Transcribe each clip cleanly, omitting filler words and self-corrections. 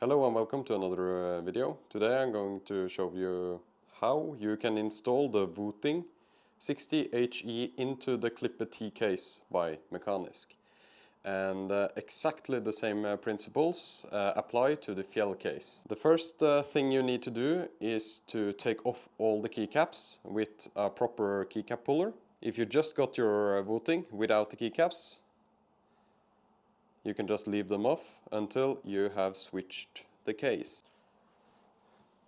Hello and welcome to another video. Today I'm going to show you how you can install the Wooting 60HE into the Klippe T case by Mekanisk. And exactly the same principles apply to the Fjell case. The first thing you need to do is to take off all the keycaps with a proper keycap puller. If you just got your Wooting without the keycaps, you can just leave them off until you have switched the case.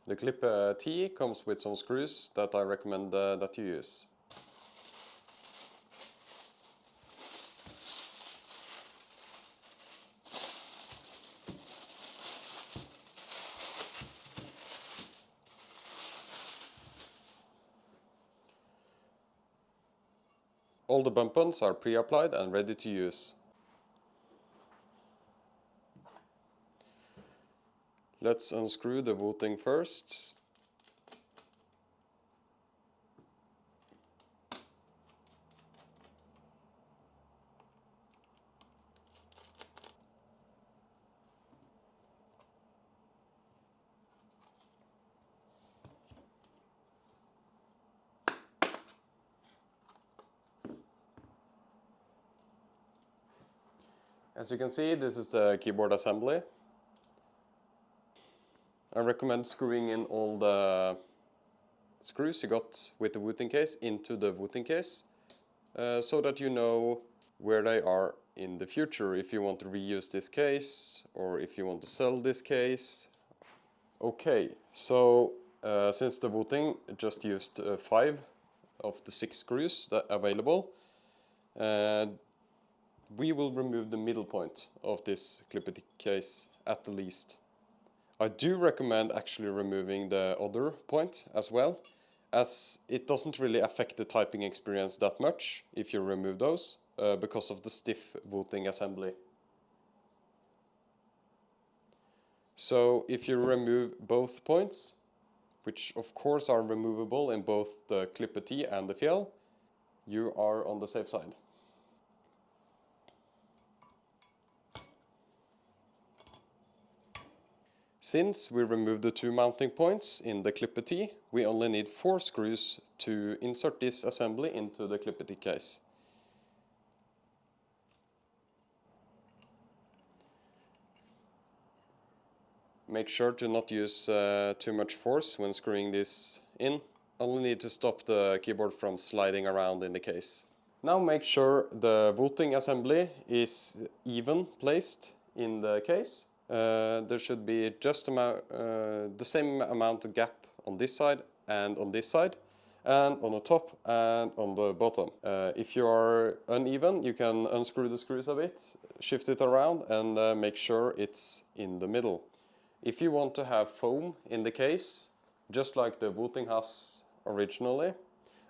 The Klippe T comes with some screws that I recommend that you use. All the bump ons are pre-applied and ready to use. Let's unscrew the Wooting first. As you can see, this is the keyboard assembly. I recommend screwing in all the screws you got with the Wooting case into the Wooting case so that you know where they are in the future if you want to reuse this case or if you want to sell this case. Okay, so since the Wooting just used 5 of the 6 screws that are available, we will remove the middle point of this Klippe case at the least. I do recommend actually removing the other point as well, as it doesn't really affect the typing experience that much if you remove those because of the stiff Wooting assembly. So if you remove both points, which of course are removable in both the Klippe T and the Fjell, you are on the safe side. Since we removed the 2 mounting points in the Klippe T, we only need 4 screws to insert this assembly into the Klippe T case. Make sure to not use too much force when screwing this in. Only need to stop the keyboard from sliding around in the case. Now make sure the Wooting assembly is even placed in the case. There should be just the same amount of gap on this side and on this side, and on the top and on the bottom. If you are uneven, you can unscrew the screws a bit, shift it around, and make sure it's in the middle. If you want to have foam in the case, just like the Wooting has originally,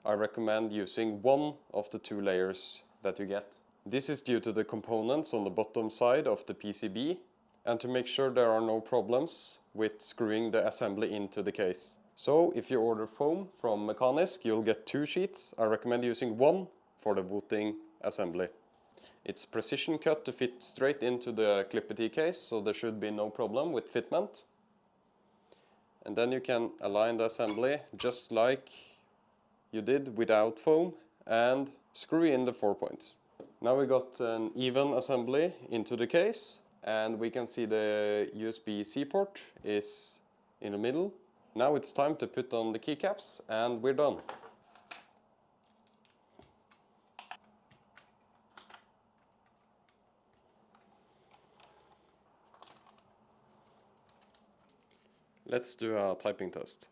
I recommend using one of the 2 layers that you get. This is due to the components on the bottom side of the PCB and to make sure there are no problems with screwing the assembly into the case. So if you order foam from Mekanisk, you'll get 2 sheets. I recommend using one for the Wooting assembly. It's precision cut to fit straight into the Klippe T case, so there should be no problem with fitment. And then you can align the assembly just like you did without foam and screw in the 4 points. Now we got an even assembly into the case, and we can see the USB-C port is in the middle. Now it's time to put on the keycaps and we're done. Let's do a typing test.